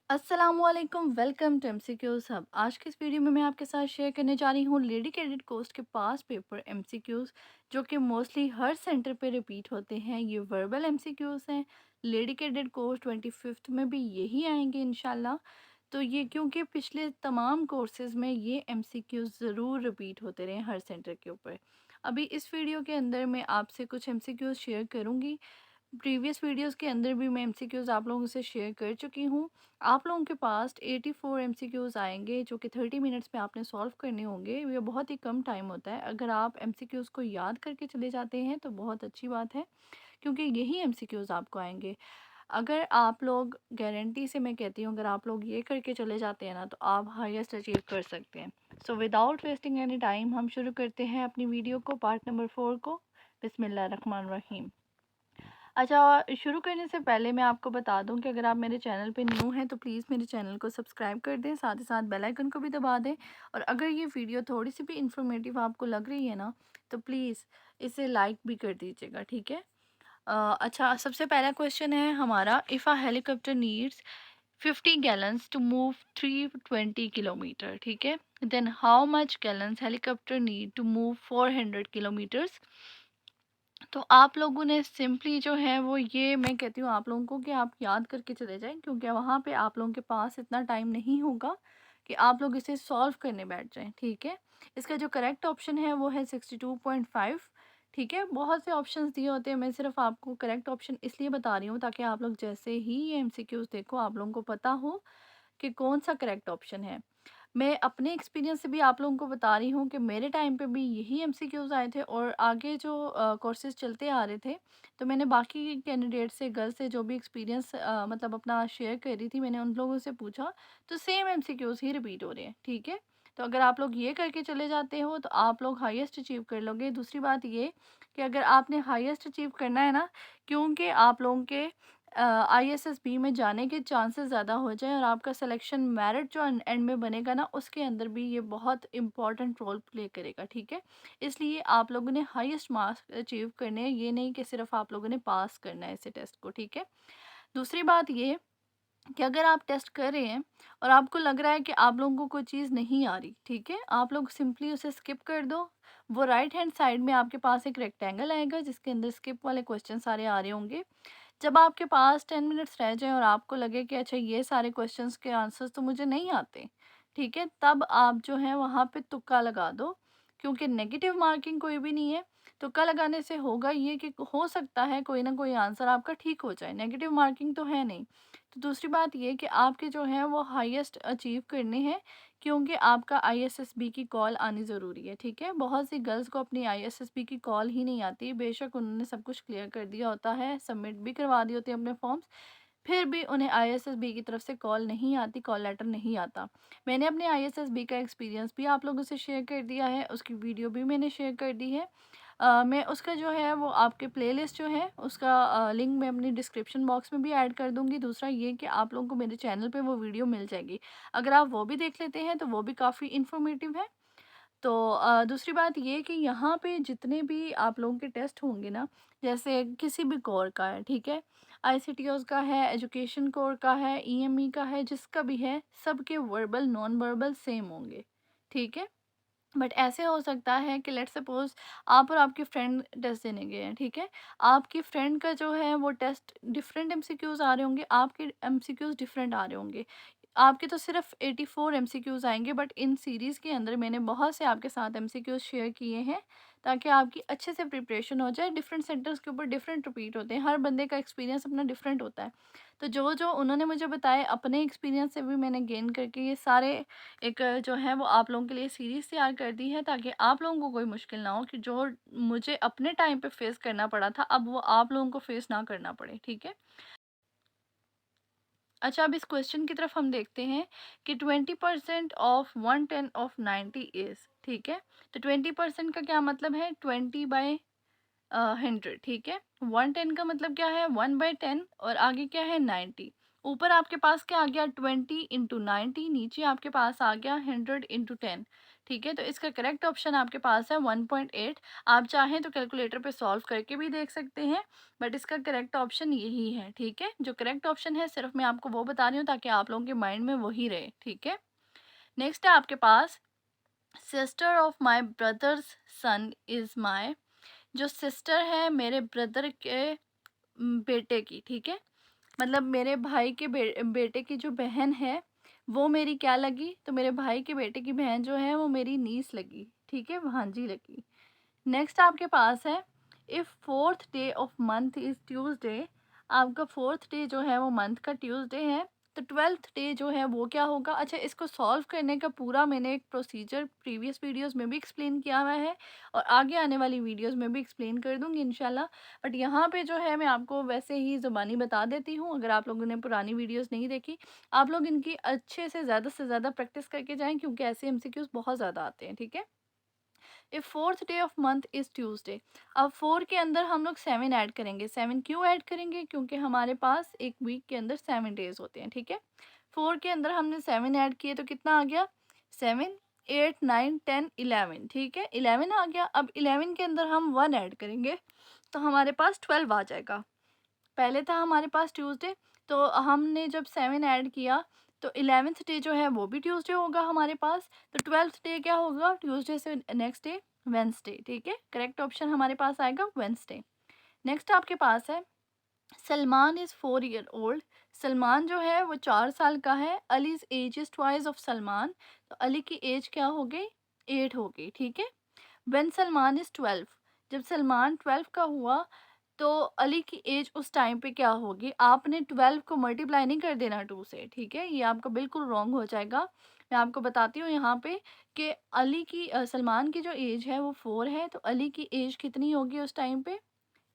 अस्सलामुअलैकुम, welcome to MCQs hub. आज की इस वीडियो में मैं आपके साथ शेयर करने जा रही हूँ लेडी कैडेट कोर्स के पास पेपर एमसीक्यूज़, जो कि मोस्टली हर सेंटर पे रिपीट होते हैं। ये वर्बल एमसीक्यूज़ हैं। लेडी कैडेट कोर्स 25th में भी यही आएंगे इंशाल्लाह। तो ये क्योंकि पिछले तमाम कोर्सेज़ में ये एमसीक्यूज़ ज़रूर रिपीट होते रहे हर सेंटर के ऊपर। अभी इस वीडियो के अंदर मैं आपसे कुछ एमसीक्यूज़ शेयर करूँगी। प्रीवियस वीडियोस के अंदर भी मैं एमसीक्यूज़ आप लोगों से शेयर कर चुकी हूँ। आप लोगों के पास 84 एमसीक्यूज़ आएंगे, जो कि 30 मिनट्स में आपने सॉल्व करने होंगे। ये बहुत ही कम टाइम होता है। अगर आप एमसीक्यूज़ को याद करके चले जाते हैं तो बहुत अच्छी बात है, क्योंकि यही एमसीक्यूज़ आपको आएंगे। अगर आप लोग, गारंटी से मैं कहती हूँ, अगर आप लोग ये करके चले जाते हैं ना, तो आप हाईएस्ट अचीव कर सकते हैं। So without wasting any time हम शुरू करते हैं अपनी वीडियो को, पार्ट नंबर 4 को। बिस्मिल्लाह रहमान रहीम। अच्छा, शुरू करने से पहले मैं आपको बता दूं कि अगर आप मेरे चैनल पे न्यू हैं तो प्लीज़ मेरे चैनल को सब्सक्राइब कर दें, साथ ही साथ बेल आइकन को भी दबा दें। और अगर ये वीडियो थोड़ी सी भी इंफॉर्मेटिव आपको लग रही है ना, तो प्लीज़ इसे लाइक भी कर दीजिएगा, ठीक है। अच्छा, सबसे पहला क्वेश्चन है हमारा, if a helicopter needs 50 gallons to move 320 kilometre, ठीक है, then how much gallons helicopter need to move 400 kilometres. तो आप लोगों ने सिंपली जो है वो, ये मैं कहती हूँ आप लोगों को कि आप याद करके चले जाएं, क्योंकि वहाँ पे आप लोगों के पास इतना टाइम नहीं होगा कि आप लोग इसे सॉल्व करने बैठ जाएं, ठीक है। इसका जो करेक्ट ऑप्शन है वो है 62.5, ठीक है। बहुत से ऑप्शंस दिए होते हैं, मैं सिर्फ आपको करेक्ट ऑप्शन इसलिए बता रही हूँ ताकि आप लोग जैसे ही ये एमसीक्यूज देखो आप लोगों को पता हो कि कौन सा करेक्ट ऑप्शन है। मैं अपने एक्सपीरियंस से भी आप लोगों को बता रही हूँ कि मेरे टाइम पे भी यही एमसीक्यूज़ आए थे, और आगे जो कोर्सेज़ चलते आ रहे थे, तो मैंने बाकी कैंडिडेट से, गर्ल से जो भी एक्सपीरियंस मतलब अपना शेयर कर रही थी, मैंने उन लोगों से पूछा, तो सेम एमसीक्यूज़ ही रिपीट हो रहे हैं, ठीक है। तो अगर आप लोग ये करके चले जाते हो तो आप लोग हाईएस्ट अचीव कर लोगे। दूसरी बात ये कि अगर आपने हाईएस्ट अचीव करना है ना, क्योंकि आप लोगों के आईएसएसबी में जाने के चांसेस ज़्यादा हो जाएँ, और आपका सिलेक्शन मेरिट जो एंड में बनेगा ना, उसके अंदर भी ये बहुत इम्पोर्टेंट रोल प्ले करेगा, ठीक है। इसलिए आप लोगों ने हाईएस्ट मार्क्स अचीव करने हैं, ये नहीं कि सिर्फ आप लोगों ने पास करना है इसे टेस्ट को, ठीक है। दूसरी बात ये कि अगर आप टेस्ट कर रहे हैं और आपको लग रहा है कि आप लोगों को कोई चीज़ नहीं आ रही, ठीक है, आप लोग सिंपली उसे स्किप कर दो। वो राइट हैंड साइड में आपके पास एक रेक्टेंगल आएगा जिसके अंदर स्किप वाले क्वेश्चन सारे आ रहे होंगे। जब आपके पास 10 मिनट्स रह जाएँ और आपको लगे कि अच्छा ये सारे क्वेश्चंस के आंसर्स तो मुझे नहीं आते, ठीक है, तब आप जो है वहाँ पे तुक्का लगा दो, क्योंकि नेगेटिव मार्किंग कोई भी नहीं है। तुक्का लगाने से होगा ये कि हो सकता है कोई ना कोई आंसर आपका ठीक हो जाए, नेगेटिव मार्किंग तो है नहीं। तो दूसरी बात ये कि आपके जो है वो हाईएस्ट अचीव करने हैं, क्योंकि आपका आईएसएसबी की कॉल आनी ज़रूरी है, ठीक है। बहुत सी गर्ल्स को अपनी आईएसएसबी की कॉल ही नहीं आती, बेशक उन्होंने सब कुछ क्लियर कर दिया होता है, सबमिट भी करवा दिए होते हैं अपने फॉर्म्स, फिर भी उन्हें आईएसएसबी की तरफ से कॉल नहीं आती, कॉल लेटर नहीं आता। मैंने अपने आईएसएसबी का एक्सपीरियंस भी आप लोगों से शेयर कर दिया है, उसकी वीडियो भी मैंने शेयर कर दी है। मैं उसका जो है वो आपके प्लेलिस्ट जो है उसका लिंक मैं अपनी डिस्क्रिप्शन बॉक्स में भी ऐड कर दूँगी। दूसरा ये कि आप लोगों को मेरे चैनल पे वो वीडियो मिल जाएगी। अगर आप वो भी देख लेते हैं तो वो भी काफ़ी इन्फॉर्मेटिव है। तो दूसरी बात ये कि यहाँ पे जितने भी आप लोगों के टेस्ट होंगे ना, जैसे किसी भी कोर का है, ठीक है, आईसीटीओज़ का है, एजुकेशन कोर का है, ईएमई का है, जिसका भी है, सबके वर्बल, नॉन वर्बल सेम होंगे, ठीक है। बट ऐसे हो सकता है कि लेट्स सपोज आप और आपकी फ्रेंड टेस्ट देने गए हैं, ठीक है। आपकी फ्रेंड का जो है वो टेस्ट डिफरेंट एमसीक्यूज आ रहे होंगे, आपके एमसीक्यूज डिफरेंट आ रहे होंगे। आपके तो सिर्फ 84 एमसीक्यूज आएंगे, बट इन सीरीज़ के अंदर मैंने बहुत से आपके साथ एमसीक्यूज शेयर किए हैं, ताकि आपकी अच्छे से प्रिपरेशन हो जाए। डिफरेंट सेंटर्स के ऊपर डिफरेंट रिपीट होते हैं, हर बंदे का एक्सपीरियंस अपना डिफरेंट होता है। तो जो जो उन्होंने मुझे बताए, अपने एक्सपीरियंस से भी मैंने गेन करके ये सारे एक जो है वो आप लोगों के लिए सीरीज़ तैयार कर दी है, ताकि आप लोगों को कोई मुश्किल ना हो, कि जो मुझे अपने टाइम पे फेस करना पड़ा था, अब वो आप लोगों को फेस ना करना पड़े, ठीक है। अच्छा, अब इस क्वेश्चन की तरफ हम देखते हैं कि 20% ऑफ 110 ऑफ 90 इज़, ठीक है। तो 20% का क्या मतलब है, 20/100, ठीक है। 110 का मतलब क्या है, 1/10, और आगे क्या है, 90। ऊपर आपके पास क्या आ गया, 20 इंटू 90, नीचे आपके पास आ गया 100 इंटू 10, ठीक है, तो इसका करेक्ट ऑप्शन आपके पास है 1.8। आप चाहें तो कैलकुलेटर पे सॉल्व करके भी देख सकते हैं, बट इसका करेक्ट ऑप्शन यही है। ठीक है, जो करेक्ट ऑप्शन है सिर्फ मैं आपको वो बता रही हूँ ताकि आप लोगों के माइंड में वही रहे। ठीक है, नेक्स्ट है आपके पास sister of my brother's son is my. जो सिस्टर है मेरे ब्रदर के बेटे की, ठीक है, मतलब मेरे भाई के बेटे की जो बहन है वो मेरी क्या लगी, तो मेरे भाई के बेटे की बहन जो है वो मेरी नीस लगी। ठीक है, भांजी लगी। नेक्स्ट आपके पास है if fourth day of month is Tuesday. आपका फोर्थ डे जो है वो मंथ का ट्यूसडे है, तो ट्वेल्थ डे जो है वो क्या होगा। अच्छा, इसको सॉल्व करने का पूरा मैंने एक प्रोसीजर प्रीवियस वीडियोस में भी एक्सप्लेन किया हुआ है और आगे आने वाली वीडियोस में भी एक्सप्लेन कर दूंगी इंशाल्लाह। बट यहाँ पे जो है मैं आपको वैसे ही ज़ुबानी बता देती हूँ। अगर आप लोगों ने पुरानी वीडियोस नहीं देखी, आप लोग इनकी अच्छे से ज़्यादा प्रैक्टिस करके जाएं, क्योंकि ऐसे एमसीक्यूज बहुत ज़्यादा आते हैं। ठीक है, if fourth day of month is Tuesday. अब 4 के अंदर हम लोग 7 ऐड करेंगे। 7 क्यों ऐड करेंगे, क्योंकि हमारे पास एक वीक के अंदर 7 डेज होते हैं। ठीक है, 4 के अंदर हमने 7 ऐड किए तो कितना आ गया, 7, 8, 9, 10, 11। ठीक है, 11 आ गया। अब 11 के अंदर हम 1 ऐड करेंगे तो हमारे पास 12 आ जाएगा। पहले था हमारे पास ट्यूसडे, तो हमने जब 7 ऐड किया तो 11th डे जो है वो भी ट्यूसडे होगा हमारे पास। तो 12th डे क्या होगा, ट्यूसडे से नेक्स्ट डे वेंसडे। ठीक है, करेक्ट ऑप्शन हमारे पास आएगा वेंसडे। नेक्स्ट आपके पास है Salman is 4 year old. Salman जो है वो 4 साल का है। Ali's age is twice of Salman. तो अली की एज क्या हो गई, 8 हो गई। ठीक है, व्हेन सलमान इज़ 12। जब सलमान 12 का हुआ तो अली की एज उस टाइम पे क्या होगी। आपने 12 को मल्टीप्लाई नहीं कर देना 2 से। ठीक है, ये आपका बिल्कुल रॉन्ग हो जाएगा। मैं आपको बताती हूँ यहाँ पे कि अली की सलमान की जो एज है वो 4 है, तो अली की एज कितनी होगी उस टाइम पे,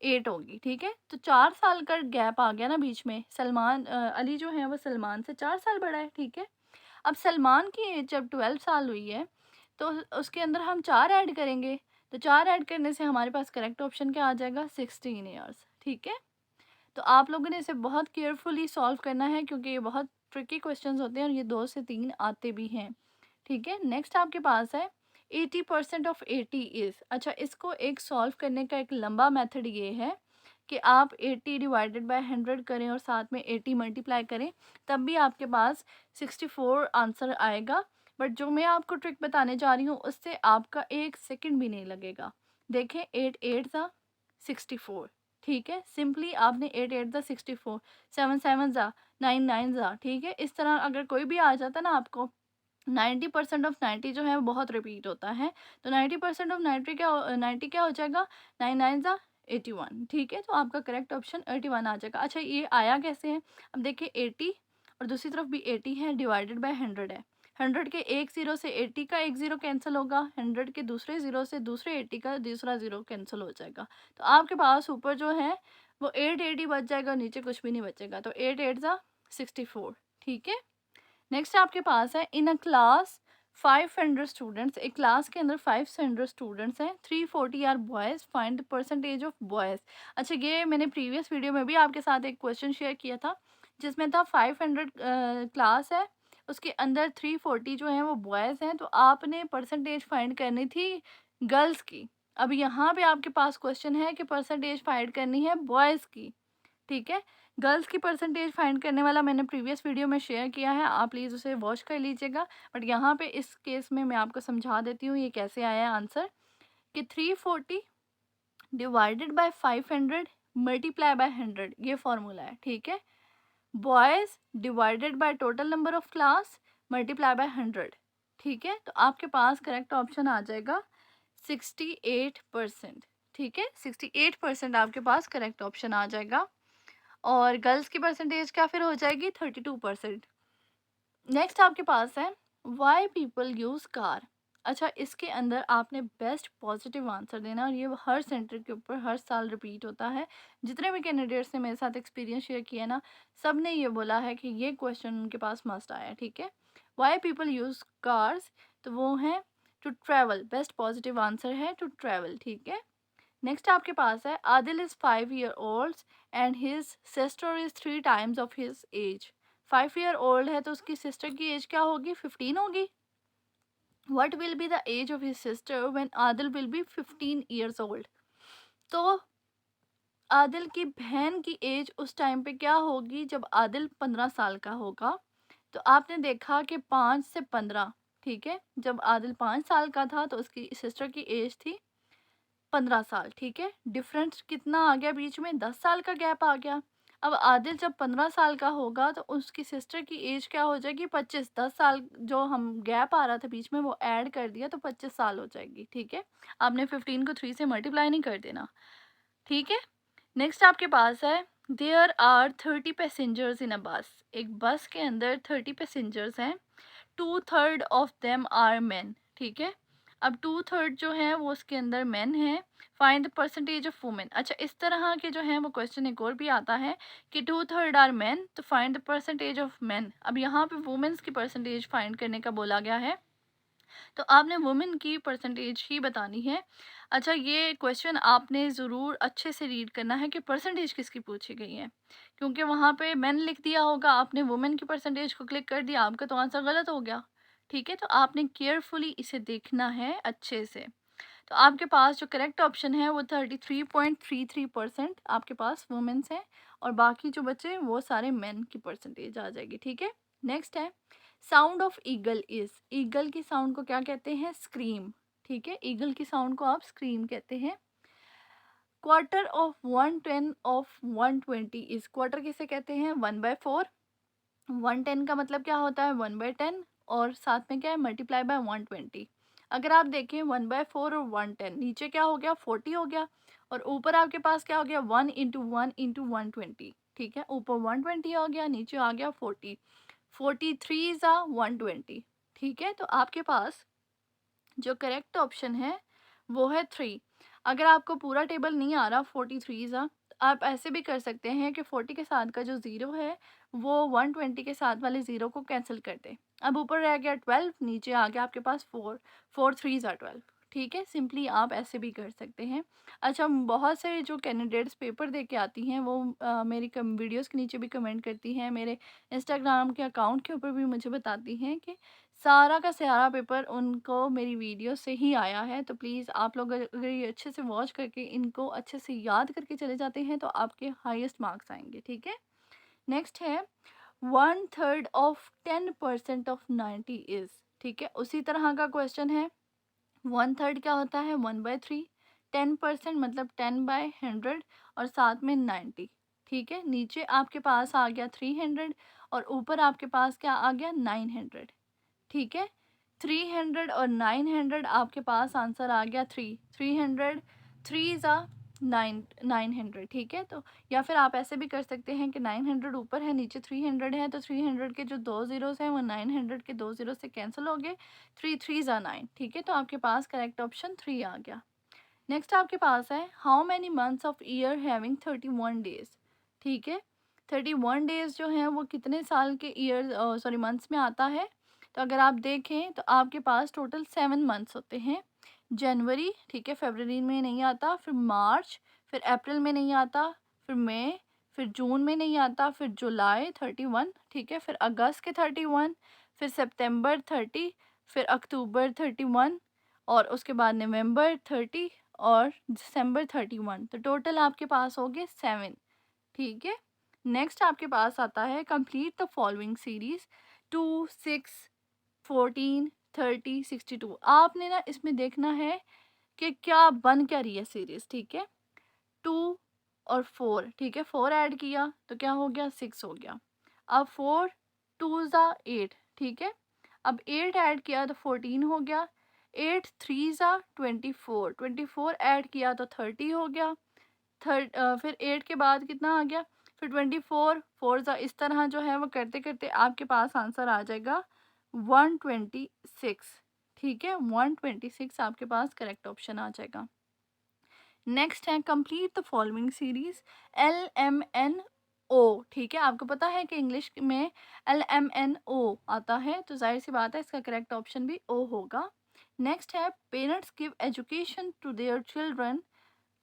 8 होगी। ठीक है, तो 4 साल का गैप आ गया ना बीच में। अली जो है वो सलमान से 4 साल बड़ा है। ठीक है, अब सलमान की एज जब 12 साल हुई है तो उसके अंदर हम 4 ऐड करेंगे। तो 4 ऐड करने से हमारे पास करेक्ट ऑप्शन क्या आ जाएगा, 16 ईयर्स। ठीक है, तो आप लोगों ने इसे बहुत केयरफुली सॉल्व करना है, क्योंकि ये बहुत ट्रिकी क्वेश्चंस होते हैं और ये 2 से 3 आते भी हैं। ठीक है, नेक्स्ट आपके पास है 80% ऑफ 80 इज़। अच्छा, इसको एक सॉल्व करने का एक लंबा मेथड ये है कि आप 80 डिवाइडेड बाय 100 करें और साथ में 80 मल्टीप्लाई करें, तब भी आपके पास 64 आंसर आएगा। बट जो मैं आपको ट्रिक बताने जा रही हूँ उससे आपका 1 सेकंड भी नहीं लगेगा। देखें, 8 8 ज़ा 64। ठीक है, सिंपली आपने 8 8 ज़ा 64, 7 7 ज़ा 9 9 ज़ा। ठीक है, इस तरह अगर कोई भी आ जाता ना आपको, 90% ऑफ 90 जो है वो बहुत रिपीट होता है। तो 90% ऑफ 90 क्या हो जाएगा, 9 9 ज़ा 81। ठीक है, तो आपका करेक्ट ऑप्शन 81 आ जाएगा। अच्छा, ये आया कैसे है, अब देखिए 80 और दूसरी तरफ भी 80 है, डिवाइडेड बाय 100 है। 100 के एक ज़ीरो से 80 का एक ज़ीरो कैंसिल होगा, 100 के दूसरे ज़ीरो से दूसरे 80 का दूसरा ज़ीरो कैंसिल हो जाएगा। तो आपके पास ऊपर जो है वो 880 बच जाएगा, नीचे कुछ भी नहीं बचेगा। तो 8 8 ज़ा 64। ठीक है, नेक्स्ट आपके पास है इन अ क्लास 500 स्टूडेंट्स। एक क्लास के अंदर 500 स्टूडेंट्स हैं, 340 are boys, find the percentage of boys. अच्छा, ये मैंने प्रीवियस वीडियो में भी आपके साथ एक क्वेश्चन शेयर किया था जिसमें था 500 क्लास है, उसके अंदर 340 जो हैं वो बॉयज़ हैं, तो आपने परसेंटेज फाइंड करनी थी गर्ल्स की। अब यहाँ पे आपके पास क्वेश्चन है कि परसेंटेज फाइंड करनी है बॉयज़ की। ठीक है, गर्ल्स की परसेंटेज फाइंड करने वाला मैंने प्रीवियस वीडियो में शेयर किया है, आप प्लीज़ उसे वॉच कर लीजिएगा। बट यहाँ पे इस केस में मैं आपको समझा देती हूँ ये कैसे आया है आंसर, कि 340 डिवाइडेड बाय 500 मल्टीप्लाई बाय 100, ये फॉर्मूला है। ठीक है, boys divided by total number of class multiply by 100। ठीक है, तो आपके पास करेक्ट ऑप्शन आ जाएगा 68%। ठीक है, 68% आपके पास करेक्ट ऑप्शन आ जाएगा। और गर्ल्स की परसेंटेज क्या फिर हो जाएगी, 32%। नेक्स्ट आपके पास है वाई पीपल यूज़ कार। अच्छा, इसके अंदर आपने बेस्ट पॉजिटिव आंसर देना, और ये हर सेंटर के ऊपर हर साल रिपीट होता है। जितने भी कैंडिडेट्स ने मेरे साथ एक्सपीरियंस शेयर किया ना, सब ने ये बोला है कि ये क्वेश्चन उनके पास मस्ट आया। ठीक है, वाई पीपल यूज़ कार्स, तो वो है to travel. Best positive answer है टू ट्रैवल। ठीक है, नेक्स्ट आपके पास है Adil is 5 year old and his sister is 3 times of his age. 5 year old है तो उसकी सिस्टर की एज क्या होगी, 15 होगी। What will be the age of his sister when Adil will be 15 years old. तो आदिल की बहन की एज उस टाइम पे क्या होगी जब आदिल 15 साल का होगा। तो आपने देखा कि 5 से 15, ठीक है, जब आदिल 5 साल का था तो उसकी सिस्टर की एज थी 15 साल, ठीक है। डिफरेंस कितना आ गया बीच में, 10 साल का गैप आ गया। अब आदिल जब 15 साल का होगा तो उसकी सिस्टर की एज क्या हो जाएगी, 25। 10 साल जो हम गैप आ रहा था बीच में वो ऐड कर दिया तो 25 साल हो जाएगी, ठीक है। आपने 15 को 3 से मल्टीप्लाई नहीं कर देना, ठीक है। नेक्स्ट आपके पास है, देयर आर 30 पैसेंजर्स इन अ बस। एक बस के अंदर 30 पैसेंजर्स हैं, 2/3 ऑफ देम आर मेन, ठीक है। अब 2/3 जो है वो उसके अंदर मेन है। Find the percentage of women. अच्छा, इस तरह के जो है वो क्वेश्चन एक और भी आता है कि 2/3 आर मेन, तो find the percentage of main. अब यहाँ पे वुमेन्स की परसेंटेज फाइंड करने का बोला गया है, तो आपने वुमेन की परसेंटेज ही बतानी है। अच्छा, ये क्वेश्चन आपने ज़रूर अच्छे से रीड करना है कि परसेंटेज किसकी पूछी गई है, क्योंकि वहाँ पे मैन लिख दिया होगा, आपने वुमेन की परसेंटेज को क्लिक कर दिया, आपका तो आंसर गलत हो गया, ठीक है। तो आपने केयरफुली इसे देखना है अच्छे से। तो आपके पास जो करेक्ट ऑप्शन है वो 33.33% आपके पास वुमेन्स हैं, और बाकी जो बचे वो सारे मेन की परसेंटेज आ जाएगी, ठीक है। नेक्स्ट है, sound of eagle is. Eagle की साउंड को क्या कहते हैं, स्क्रीम, ठीक है। ईगल की साउंड को आप स्क्रीम कहते हैं। Quarter of 110 of 120 is. Quarter किसे कहते हैं, 1/4। 110 का मतलब क्या होता है, 1/10, और साथ में क्या है, मल्टीप्लाई बाय 120। अगर आप देखें 1/4 और 110, नीचे क्या हो गया, 40 हो गया, और ऊपर आपके पास क्या हो गया, 1 × 1 × 120, ठीक है। ऊपर 120 आ गया, नीचे आ गया 40। 43 ज़ा 120, ठीक है। तो आपके पास जो करेक्ट ऑप्शन है वो है 3। अगर आपको पूरा टेबल नहीं आ रहा 43 ज़ा, तो आप ऐसे भी कर सकते हैं कि 40 के साथ का जो ज़ीरो है वो 120 के साथ वाले ज़ीरो को कैंसिल कर दे। अब ऊपर रह गया 12, नीचे आ गया आपके पास 4। 4 3 ज़ा 12, ठीक है। सिंपली आप ऐसे भी कर सकते हैं। अच्छा, बहुत से जो कैंडिडेट्स पेपर दे के आती हैं वो मेरी वीडियोस के नीचे भी कमेंट करती हैं, मेरे इंस्टाग्राम के अकाउंट के ऊपर भी मुझे बताती हैं कि सारा का सारा पेपर उनको मेरी वीडियो से ही आया है। तो प्लीज़ आप लोग अगर ये अच्छे से वॉच करके इनको अच्छे से याद करके चले जाते हैं तो आपके हाईएस्ट मार्क्स आएंगे, ठीक है। नेक्स्ट है, 1/3 ऑफ 10% ऑफ 90 इज, ठीक है। उसी तरह का क्वेश्चन है। 1/3 क्या होता है, 1/3। 10% मतलब 10/100, और साथ में 90, ठीक है। नीचे आपके पास आ गया 300, और ऊपर आपके पास क्या आ गया, 900, ठीक है। 300 और 900 आपके पास आंसर आ गया 3। 300, 3 ज़ा 900, ठीक है। तो या फिर आप ऐसे भी कर सकते हैं कि 900 ऊपर है, नीचे 300 है, तो 300 के जो 2 ज़ीरोज़ हैं वो 900 के 2 ज़ीरो से कैंसिल हो गए। 3 3 ज़ा 9, ठीक है। तो आपके पास करेक्ट ऑप्शन 3 आ गया। नेक्स्ट आपके पास है, how many months of year having 31 days, ठीक है। 31 डेज जो हैं वो कितने साल के ईयर सॉरी मंथ्स में आता है। तो अगर आप देखें तो आपके पास टोटल 7 मंथ्स होते हैं। जनवरी, ठीक है, फरवरी में नहीं आता, फिर मार्च, फिर अप्रैल में नहीं आता, फिर मई, फिर जून में नहीं आता, फिर जुलाई 31, ठीक है, फिर अगस्त के 31, फिर सितंबर 30, फिर अक्टूबर 31, और उसके बाद नवंबर 30, और दिसंबर 31। तो टोटल आपके पास हो गए 7, ठीक है। नेक्स्ट आपके पास आता है, कंप्लीट द फॉलोइंग सीरीज 2 6 14 30 62। आपने ना इसमें देखना है कि क्या बन क्या रही है सीरीज, ठीक है। 2 और 4, ठीक है, 4 ऐड किया तो क्या हो गया, 6 हो गया। अब 4 2 ज़ा 8, ठीक है। अब 8 ऐड किया तो 14 हो गया। 8 3 ज़ा 24, 24 ऐड किया तो 30 हो गया। फिर 8 के बाद कितना आ गया, फिर 24 4 ज़ा, इस तरह जो है वो करते करते आपके पास आंसर आ जाएगा 126, ठीक है। 126 आपके पास करेक्ट ऑप्शन आ जाएगा। नेक्स्ट है, complete the following series LMNO, ठीक है। आपको पता है कि इंग्लिश में LMNO आता है, तो जाहिर सी बात है इसका करेक्ट ऑप्शन भी O होगा। नेक्स्ट है, parents give education to their children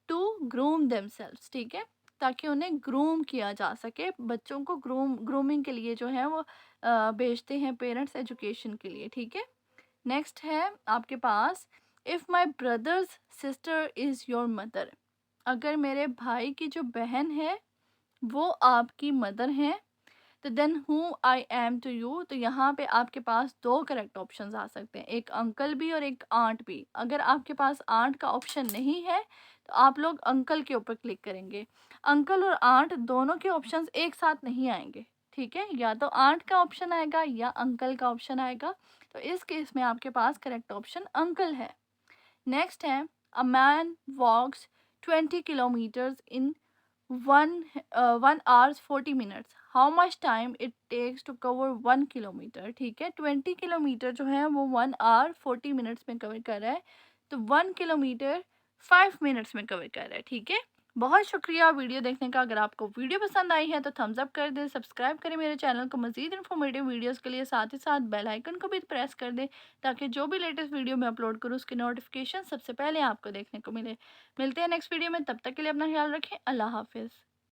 to groom themselves, ठीक है, ताकि उन्हें ग्रूम किया जा सके। बच्चों को ग्रूमिंग के लिए जो है वो भेजते हैं पेरेंट्स एजुकेशन के लिए, ठीक है। नेक्स्ट है आपके पास, if my brother's sister is your mother. अगर मेरे भाई की जो बहन है वो आपकी मदर है, तो then who I am to you, तो यहाँ पे आपके पास दो करेक्ट ऑप्शंस आ सकते हैं, एक अंकल भी और एक आंट भी। अगर आपके पास आंट का ऑप्शन नहीं है तो आप लोग अंकल के ऊपर क्लिक करेंगे। अंकल और आंट दोनों के ऑप्शंस एक साथ नहीं आएंगे, ठीक है, या तो आंट का ऑप्शन आएगा या अंकल का ऑप्शन आएगा। तो इस केस में आपके पास करेक्ट ऑप्शन अंकल है। नेक्स्ट है, a man walks 20 kilometres in 1 hours 40 minutes, how much time it takes to cover 1 kilometre. ठीक है, 20 किलोमीटर जो है वो 1 hour 40 minutes में कवर कर रहा है, तो 1 किलोमीटर 5 मिनट्स में कवर कर रहा है। ठीक है, बहुत शुक्रिया वीडियो देखने का। अगर आपको वीडियो पसंद आई है तो थम्स अप कर दें, सब्सक्राइब करें मेरे चैनल को मज़ीद इन्फॉर्मेटिव वीडियोस के लिए, साथ ही साथ बेल आइकन को भी प्रेस कर दें ताकि जो भी लेटेस्ट वीडियो मैं अपलोड करूँ उसकी नोटिफिकेशन सबसे पहले आपको देखने को मिले। मिलते हैं नेक्स्ट वीडियो में, तब तक के लिए अपना ख्याल रखें। अल्लाह हाफिज़।